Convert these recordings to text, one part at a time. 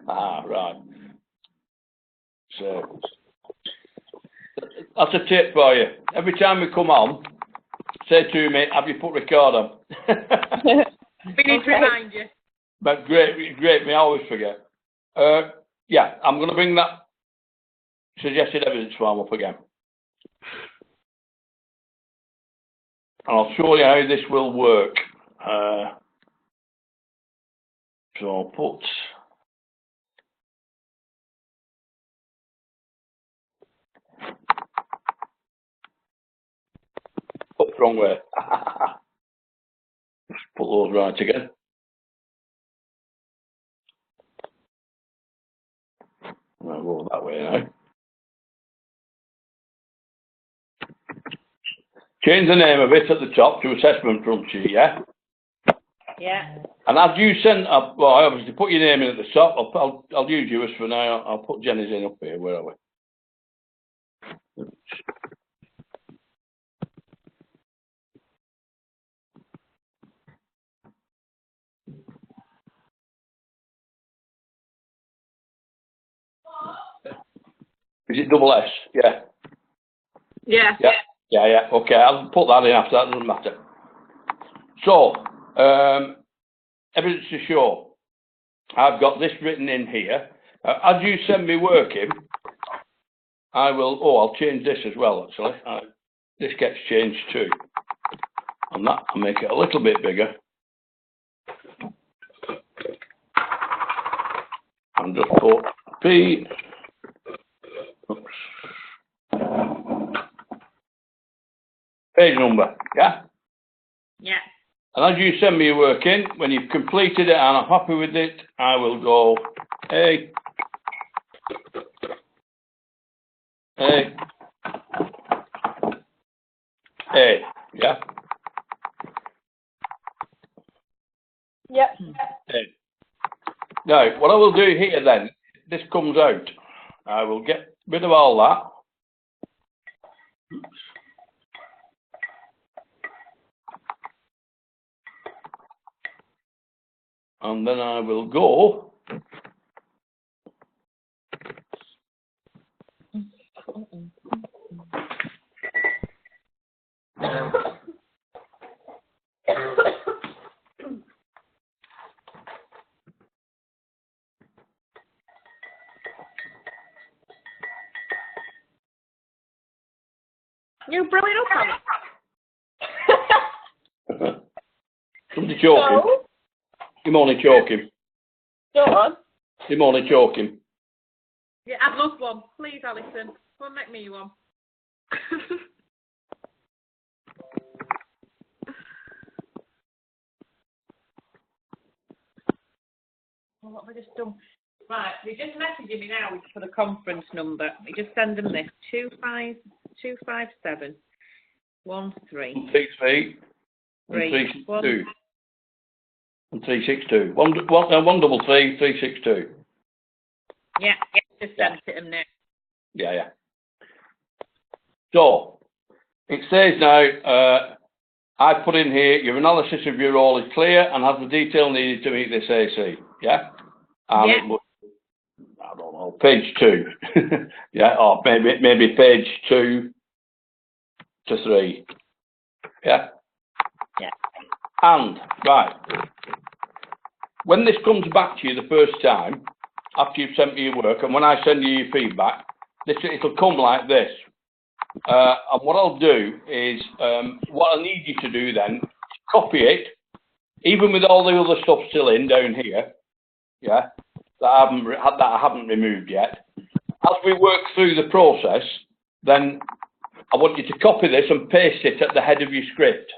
Ah, right. So that's a tip for you. Every time we come on, say to me, have you put record on? We need to remind you. But great, me always forget. Yeah, I'm going to bring that suggested evidence form up again. And I'll show you how this will work. So I'll put the wrong way. Just put those right again. I'll go that way now. Change the name of it at the top to assessment front sheet, yeah? Yeah. And as you send up, well, I obviously put your name in at the top. I'll use yours for now. I'll put Jenny's in up here. Where are we? Is it double S? Yeah. Yeah. Yeah. Yeah, yeah. Okay, I'll put that in after. That doesn't matter. So, evidence to show. I've got this written in here. As you send me work in, I will. Oh, I'll change this as well. Actually, this gets changed too. And that, I'll make it a little bit bigger. And just put P. Oops. Page number, yeah? Yeah. And as you send me your work in, when you've completed it and I'm happy with it, I will go A, yeah? Yep. A. Now, what I will do here then, this comes out. I will get rid of all that. Oops. And then I will go You're blowing up on it. somebody choking. No. You're only choking. Go on. You're only choking. Yeah, I'd love one. Please, Alison. Go and make me one. What have I just done? Right, they just messaging me now for the conference number. We just send them this 257 13 3 3 2 and 362. 133 362. Yeah, just sent it them now. Yeah, yeah. So it says now, I put in here, your analysis of your role is clear and has the detail needed to meet this AC. Yeah? And Yeah. it was, I don't know, page 2. Yeah, or maybe page 2 to 3. Yeah? Yeah. And, right, when this comes back to you the first time, after you've sent me your work, and when I send you your feedback, it'll come like this. And what I'll do is, what I need you to do then, copy it, even with all the other stuff still in down here, yeah, that I haven't removed yet. As we work through the process, then I want you to copy this and paste it at the head of your script,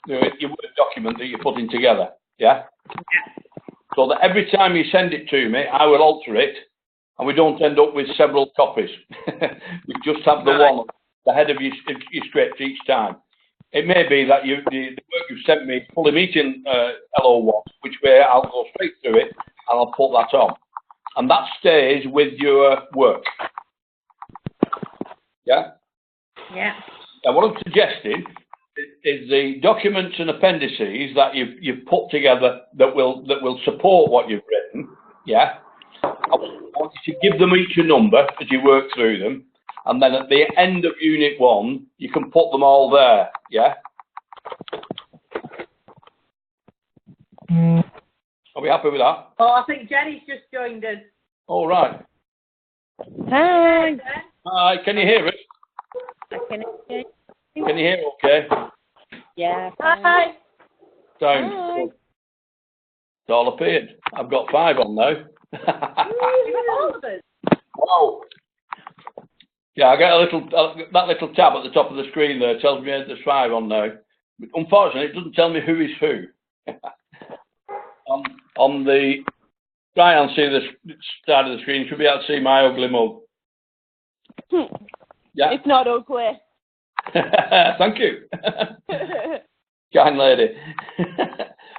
your Word document that you're putting together, yeah? So that every time you send it to me, I will alter it, and we don't end up with several copies. We just have the one, the head of your script each time. It may be that the work you've sent me is fully meeting LO1, which way I'll go straight through it, and I'll put that on. And that stays with your work. Yeah? Yeah. Now, what I'm suggesting is the documents and appendices that you've put together that will support what you've written, yeah? I want you to give them each a number as you work through them, and then at the end of Unit 1, you can put them all there, yeah? Are we happy with that? Oh, I think Jenny's just joined us. All right. Hi. Hi, can you hear us? I can hear you. Can you hear okay? Yeah. Hi. Sound. Hi. It's all appeared. I've got 5 on now. You got all of us. Wow. Yeah, I get a little, that little tab at the top of the screen there tells me there's 5 on now. Unfortunately, it doesn't tell me who is who. on the try and see the side of the screen, you should be able to see my ugly mug. Yeah. It's not ugly. Thank you. Kind lady.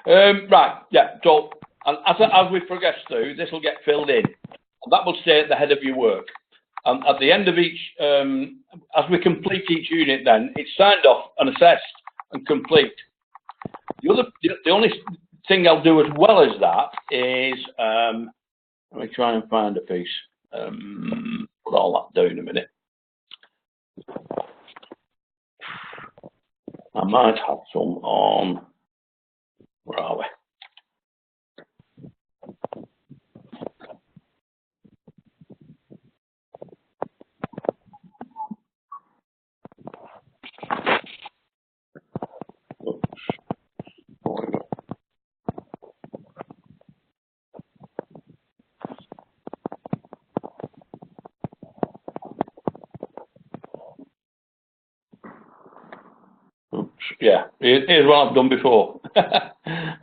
Right, yeah, so and as we progress through, this will get filled in. And that will stay at the head of your work. And at the end of each, as we complete each unit then, it's signed off and assessed and complete. The only thing I'll do as well as that is, let me try and find a piece. Put all that down in a minute. I might have some on, where are we? Yeah, here's what I've done before. And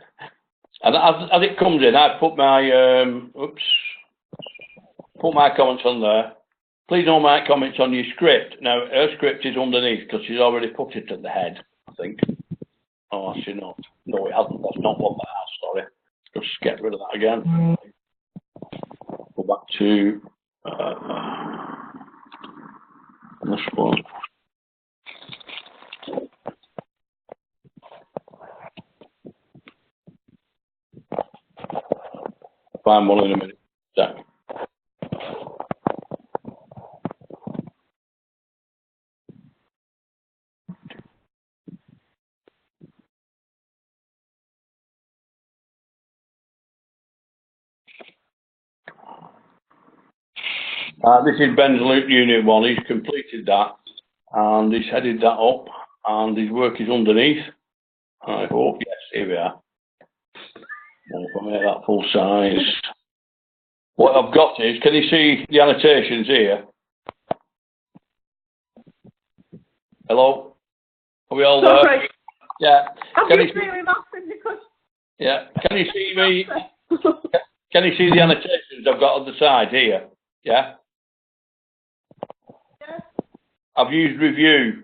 as it comes in, I put my put my comments on there. Please no my comments on your script. Now her script is underneath because she's already put it at the head, I think. Oh, actually not. No, it hasn't. That's not what that has. Sorry. Just get rid of that again. Go back to this one. Find one in a minute. So. This is Ben's Unit 1. He's completed that and he's headed that up and his work is underneath. I hope, yes, here we are. And if I make that full size. What I've got is, can you see the annotations here? Hello? Are we all there? Sorry. Yeah. Can you see, because... yeah. Can you see me? Can you see the annotations I've got on the side here? Yeah? Yeah. I've used review.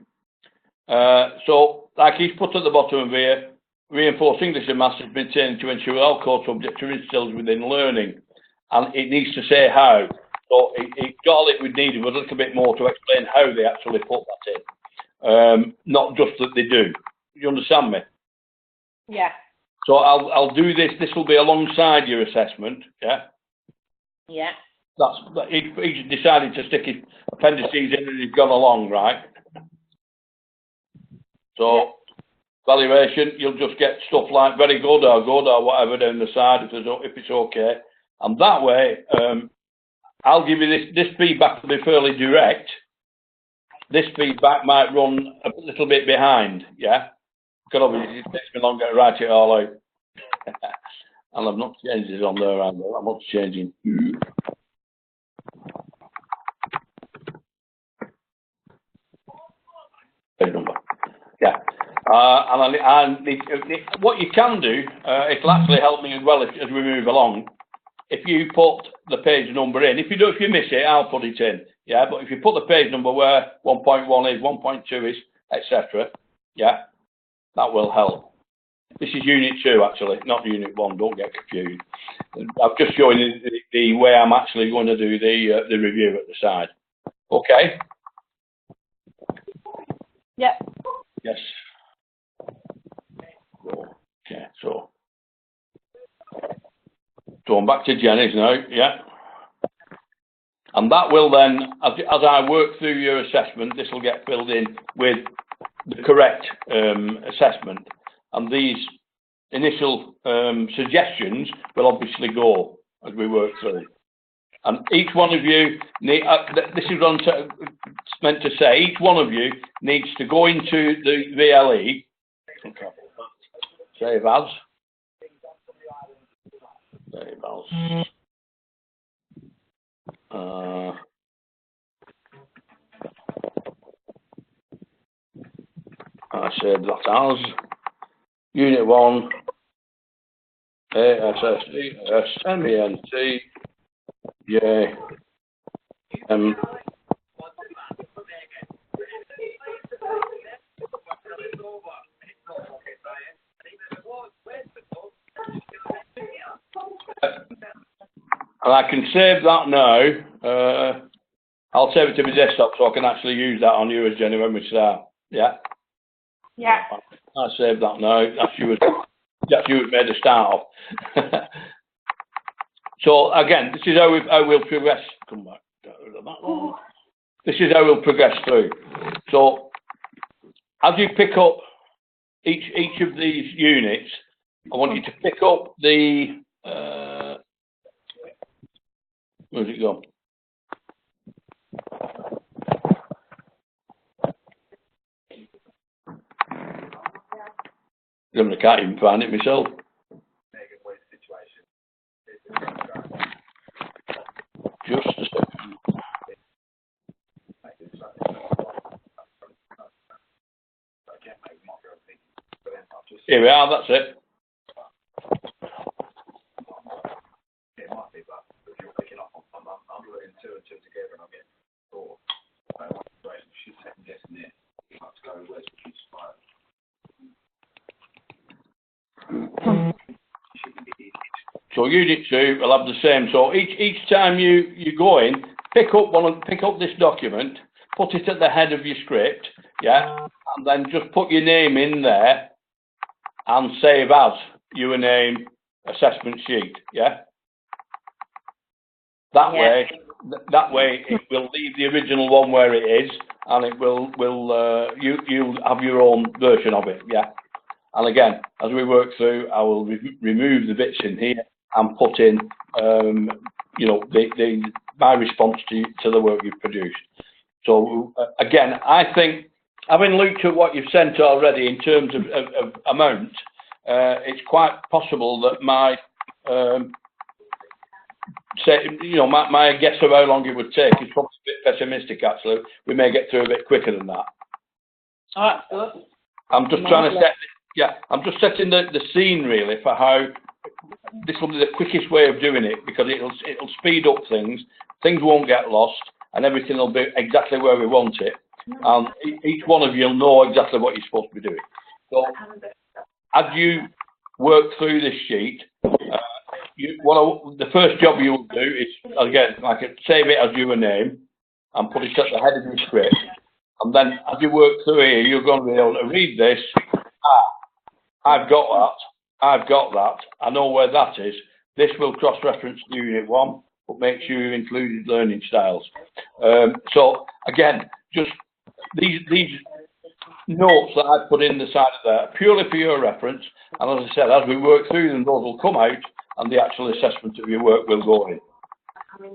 So, like he's put at the bottom of here, reinforce English and Maths is maintained to ensure all core subjects are instilled within learning. And it needs to say how. So it got all it would need was a little bit more to explain how they actually put that in. Not just that they do. You understand me? Yeah. So I'll do this. This will be alongside your assessment. Yeah. Yeah. He's decided to stick his appendices in and he's gone along, right? So. Yeah. Valuation, you'll just get stuff like very good or whatever down the side if it's okay. And that way, I'll give you this feedback will be fairly direct. This feedback might run a little bit behind, yeah? Because obviously it takes me longer to write it all out. And I've not changed it on there either. I'm not changing. Page number. Yeah. What you can do, it'll actually help me as well as we move along. If you put the page number in, if you miss it, I'll put it in. Yeah, but if you put the page number where 1.1 is, 1.2 is, etc. Yeah, that will help. This is Unit 2 actually, not Unit 1. Don't get confused. I've just shown you the way I'm actually going to do the review at the side. Okay. Yep. Yes. Okay, so I'm back to Jenny's now, yeah. And that will then, as I work through your assessment, this will get filled in with the correct assessment. And these initial suggestions will obviously go as we work through. And each one of you, this is what I'm meant to say, each one of you needs to go into the VLE, save as, I saved that as Unit 1, ASSES, MENT, and I can save that now. I'll save it to my desktop so I can actually use that on yours, Jenny, when we start. Yeah? Yeah. I saved that now. That's you made a start of. So again, this is how we'll progress. Come back. This is how we'll progress through. So as you pick up each of these units, I want you to pick up the where's it gone? I can't even find it myself. Just a second. Here we are, that's it. It might be, but if you're picking up, I'm putting two and two together and I'll get four. She's second guessing it. Let's go, where's the key spot? So unit 2 will have the same. So each time you go in, pick up this document, put it at the head of your script, yeah, and then just put your name in there and save as your name assessment sheet, yeah. That way it will leave the original one where it is, and it will you'll have your own version of it, yeah. And again, as we work through, I will remove the bits in here and put in, you know, my response to the work you've produced. So again, I think, having looked at what you've sent already in terms of amount, it's quite possible that my my guess of how long it would take is probably a bit pessimistic. Actually, we may get through a bit quicker than that. Oh, that's good. I'm just trying to set. Yeah, I'm just setting the scene really for how this will be the quickest way of doing it, because it'll speed up things. Things won't get lost, and everything will be exactly where we want it. And each one of you will know exactly what you're supposed to be doing. So, as you work through this sheet, the first job you will do is, again, save it as your name and put it at the head of your script. And then as you work through here, you're going to be able to read this. I've got that. I know where that is. This will cross-reference to Unit 1, but make sure you included learning styles. So again, just these notes that I've put in the side of there, purely for your reference. And as I said, as we work through them, those will come out, and the actual assessment of your work will go in.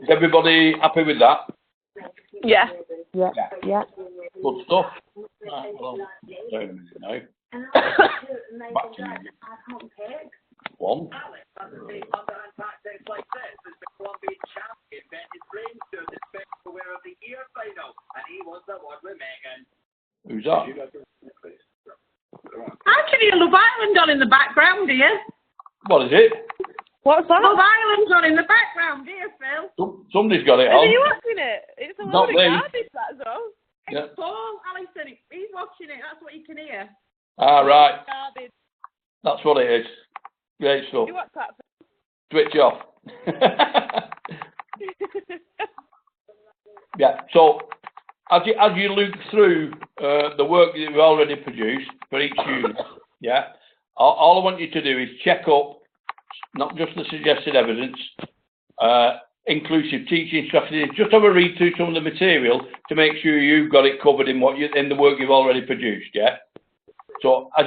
Is everybody happy with that? Yeah. Yeah. Yeah. Good stuff. Right, well, wait a minute now. Back to you. One. Who's that? I can hear Love Island on in the background, dear. What is it? What's that? Love Island's on in the background, dear Phil. Somebody's got it Are on. you watching it? It's a Not lot of me. garbage, that's all. Yeah. It's Paul Allison. He's watching it. That's what you can hear. Ah, right. Garbage. That's what it is. Great stuff. You watch that? Switch off. Yeah. So as you look through the work that you've already produced for each unit, yeah, all I want you to do is check up not just the suggested evidence, inclusive teaching strategies. Just have a read through some of the material to make sure you've got it covered in in the work you've already produced. Yeah. So as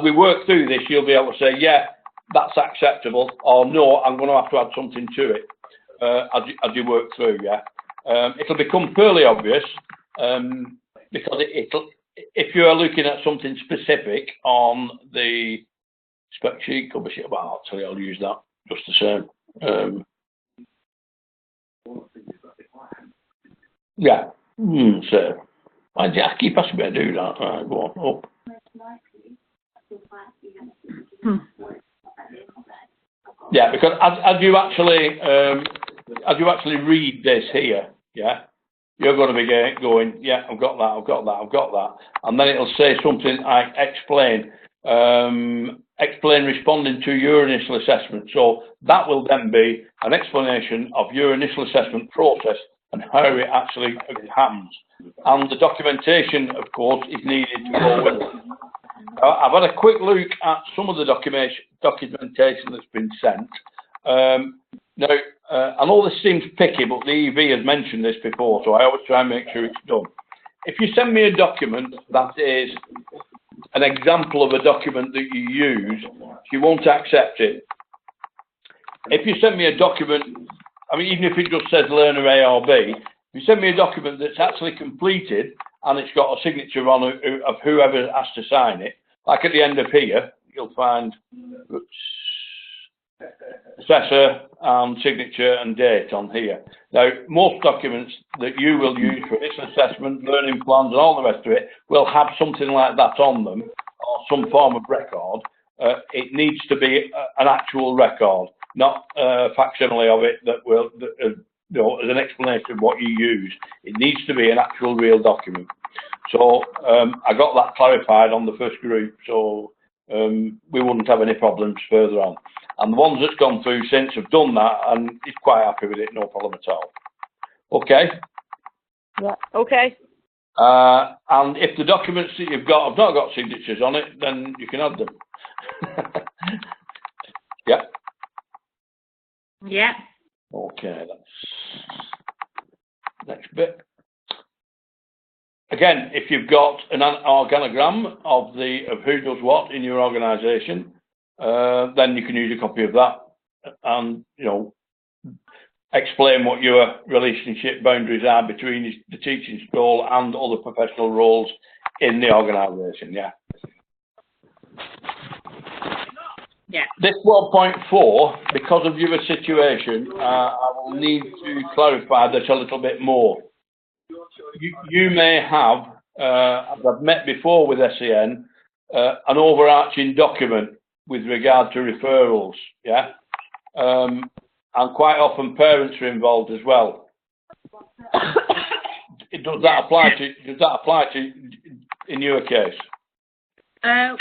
we work through this, you'll be able to say, yeah, that's acceptable, or no, I'm going to have to add something to it as you work through. Yeah. It'll become fairly obvious because if you are looking at something specific on the spec sheet, cover sheet, well, actually, I'll use that just the same. Yeah. So I keep asking me to do that. Right, go on up. Yeah, because as you actually read this here, yeah, you're going to be going, yeah, I've got that, and then it'll say something like explain responding to your initial assessment. So that will then be an explanation of your initial assessment process and how it actually happens. And the documentation, of course, is needed to go with it. I've had a quick look at some of the documentation that's been sent. Now, I know this seems picky, but the EV has mentioned this before, so I always try and make sure it's done. If you send me a document that is an example of a document that you use, she won't accept it. If you send me a document, I mean, even if it just says learner A or B, if you send me a document that's actually completed and it's got a signature on it of whoever has to sign it, like at the end of here, you'll find assessor and signature and date on here. Now, most documents that you will use for initial assessment, learning plans and all the rest of it will have something like that on them, or some form of record. It needs to be an actual record, not a facsimile of it that will, you know, as an explanation of what you use. It needs to be an actual real document. So I got that clarified on the first group, so we wouldn't have any problems further on. And the ones that's gone through since have done that, and he's quite happy with it, no problem at all. Okay? Yeah. Okay. And if the documents that you've got have not got signatures on it, then you can add them. Yeah? Yeah. Okay, that's next bit. Again, if you've got an organogram of who does what in your organisation, then you can use a copy of that and, you know, explain what your relationship boundaries are between the teaching role and other professional roles in the organisation. Yeah. Yeah. This 1.4, because of your situation, I will need to clarify this a little bit more. You may have, as I've met before with SEN, an overarching document with regard to referrals, yeah? And quite often parents are involved as well. Does that apply to in your case? Well,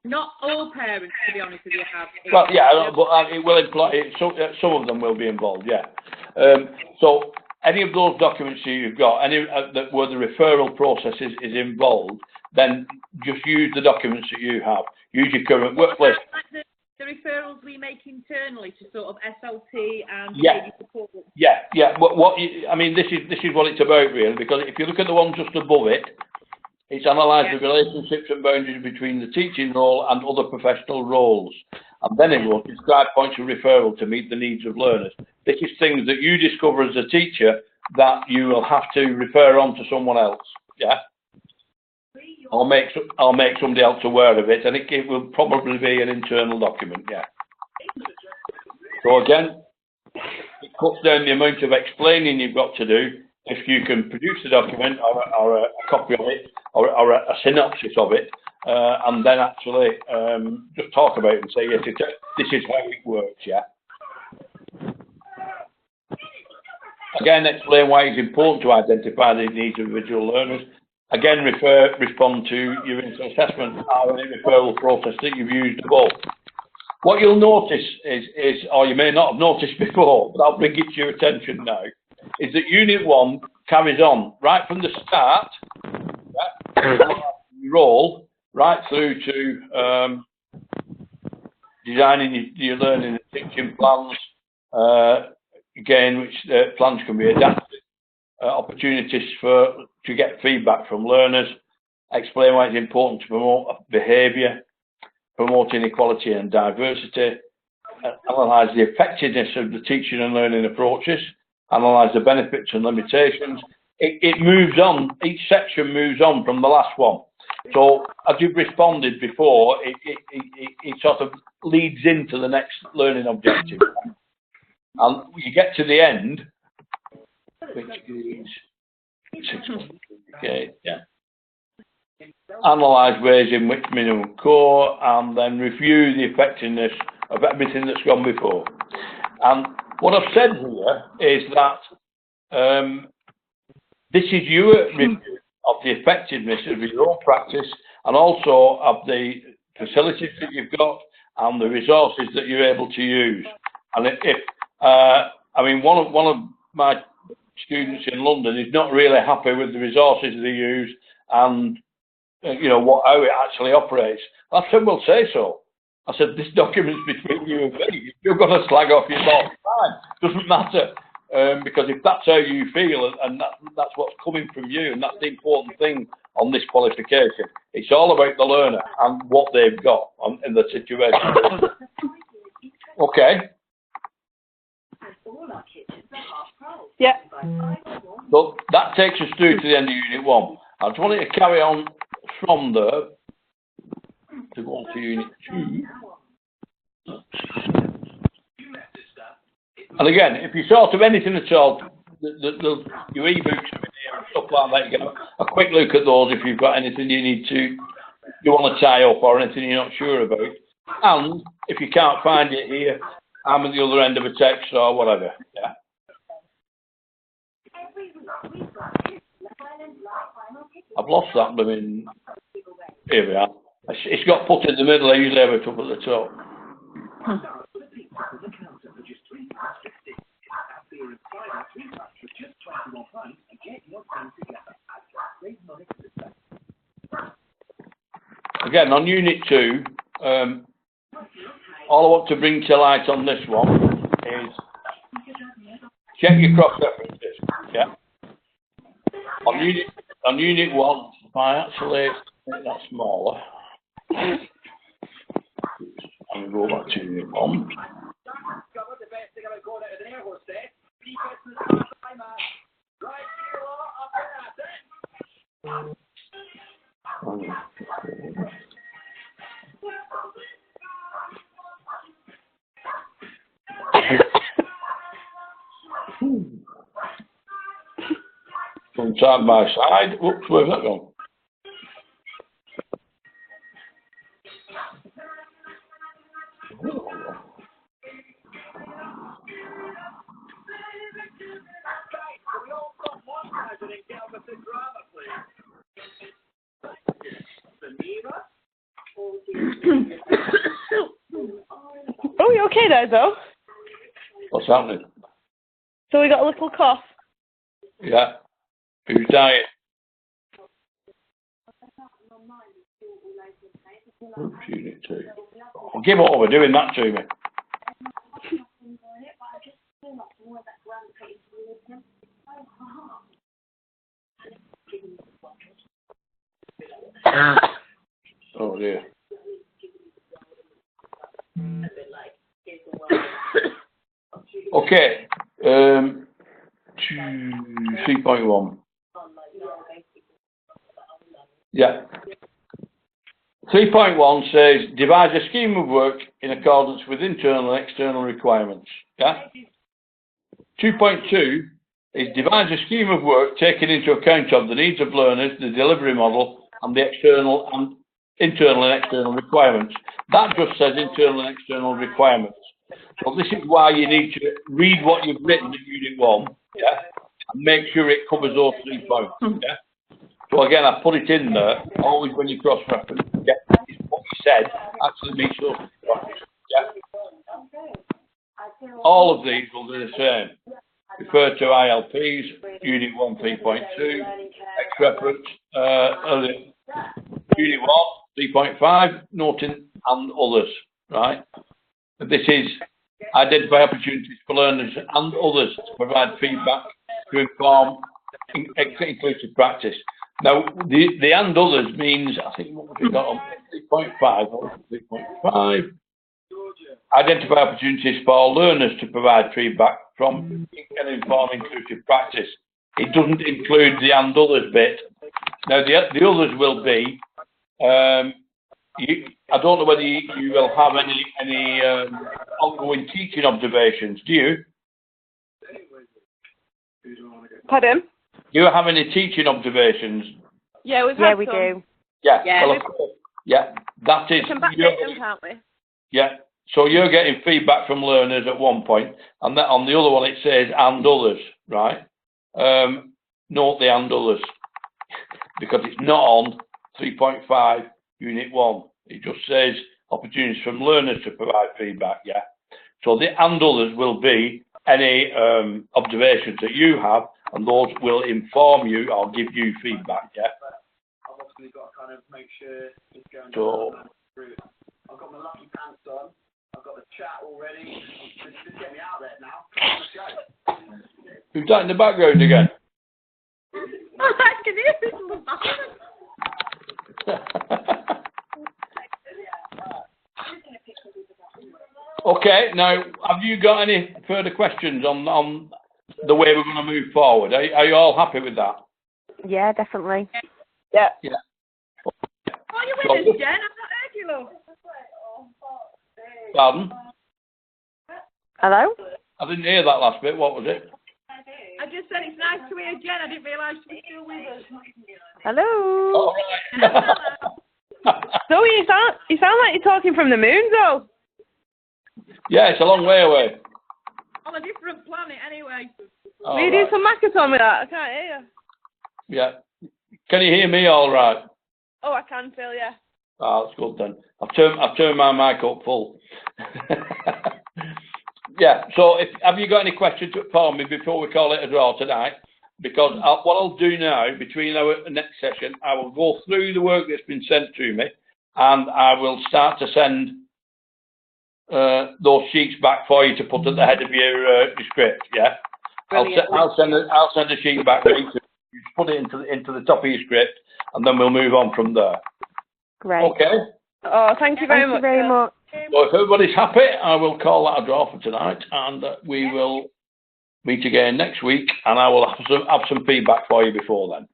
not all parents, to be honest with you, have. Well, yeah, but it will imply some of them will be involved, yeah. So any of those documents you've got, any where the referral process is involved, then just use the documents that you have. Use your current workplace. Like the referrals we make internally to sort of SLT and Yeah. support. Yeah. I mean, this is what it's about really, because if you look at the one just above it, it's analysed the relationships and boundaries between the teaching role and other professional roles. And then it will describe points of referral to meet the needs of learners. This is things that you discover as a teacher that you will have to refer on to someone else. Yeah. I'll make somebody else aware of it, and it will probably be an internal document. Yeah. So again, it cuts down the amount of explaining you've got to do if you can produce a document or a copy of it or a synopsis of it, and then actually just talk about it and say, yes, this is how it works. Yeah. Again, explain why it's important to identify the needs of individual learners. Again, respond to your initial assessment or any referral process that you've used above. What you'll notice is, or you may not have noticed before, but I'll bring it to your attention now, is that Unit 1 carries on right from the start, role, right through to designing your learning and teaching plans, again, which plans can be adapted, opportunities to get feedback from learners, explain why it's important to promote behaviour, promote inequality and diversity, analyse the effectiveness of the teaching and learning approaches, analyse the benefits and limitations. It moves on, each section moves on from the last one. So as you've responded before, it sort of leads into the next learning objective. And you get to the end, which is 6, okay, yeah. Analyse ways in which minimum core, and then review the effectiveness of everything that's gone before. And what I've said here is that this is your review of the effectiveness of your own practice, and also of the facilities that you've got and the resources that you're able to use. And I mean, one of my students in London is not really happy with the resources they use and you know how it actually operates. I said, well, say so. I said, this document's between you and me. You've got to slag off your boss. Fine, doesn't matter. Because if that's how you feel, and that's what's coming from you, and that's the important thing on this qualification, it's all about the learner and what they've got in the situation. Okay. Yeah. So that takes us through to the end of Unit 1. I just wanted to carry on from there to go on to Unit 2. And again, if you sort of anything at all, your e-books are in here and stuff like that, you get a quick look at those if you've got anything you want to tie up or anything you're not sure about. And if you can't find it here, I'm at the other end of a text or whatever. Yeah. I've lost that blooming. Here we are. It's got put in the middle. I usually have it up at the top. Again, on Unit 2, all I want to bring to light on this one is check your cross-references. Yeah. On Unit 1, if I actually make that smaller, and go back to Unit 1. From side by side. Whoops, where's that gone? Oh, you okay there, though? What's happening? So we got a little cough. Yeah. Who's dying? Oops, Unit 2. Well, give up over doing that to me. Oh dear. Okay. 3.1. Yeah. 3.1 says devise a scheme of work in accordance with internal and external requirements. Yeah. 2.2 is devise a scheme of work taking into account of the needs of learners, the delivery model, and the external and internal and external requirements. That just says internal and external requirements. So this is why you need to read what you've written at Unit 1, yeah, and make sure it covers those 3 points. Yeah. So again, I put it in there. Always when you cross-reference, yeah, what you said actually meets those 3 points. Yeah. All of these will do the same. Refer to ILPs, Unit 1, 3.2, X-reference, Unit 1, 3.5, noting and others, right? This is Identify opportunities for learners and others to provide feedback to inform inclusive practice. Now, the and others means, I think, what we've got on 3.5, or 3.5. Identify opportunities for learners to provide feedback from and inform inclusive practice. It doesn't include the and others bit. Now, the others will be, I don't know whether you will have any ongoing teaching observations, do you? Pardon? Do you have any teaching observations? Yeah, we do. Yeah, Yeah. well, of course. Yeah, that is. We can backdate them, can't we? Yeah, so you're getting feedback from learners at one point, and that on the other one it says and others, right? Note the and others, because it's not on 3.5 Unit 1. It just says opportunities from learners to provide feedback, yeah? So the and others will be any observations that you have, and those will inform you or give you feedback, yeah? I've obviously got to kind of make sure it's going So, through. I've got my lucky pants on. I've got the chat already. Just get me out there now. Let's go. who's that in the background again? I can hear this in the background. Okay, now, have you got any further questions on the way we're going to move forward? Are you all happy with that? Yeah, definitely. Yeah. Yeah. Are you with us, Jen? I've not heard you, love. Pardon? Hello? I didn't hear that last bit. What was it? I just said it's nice to hear Jen. I didn't realise she was still with us. Hello? All right. So you sound like you're talking from the moon, though. Yeah, it's a long way away. On a different planet, anyway. All Will you right. do some Makaton with that? I can't hear you. Yeah. Can you hear me all right? Oh, I can, Phil, yeah. Oh, that's good then. I've turned my mic up full. Yeah, so have you got any questions for me before we call it a draw tonight? Because what I'll do now, between our next session, I will go through the work that's been sent to me, and I will start to send those sheets back for you to put at the head of your script, yeah? I'll send a sheet back to you. You put it into the top of your script, and then we'll move on from there. Great. Okay? Oh, thank you very much. So if everybody's happy, I will call that a draw for tonight, and we will meet again next week, and I will have some feedback for you before then.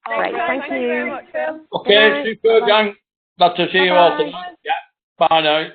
Great, thank you. Very much, Phil. Okay, super, gang. Glad to see you all tonight. Yeah, bye now.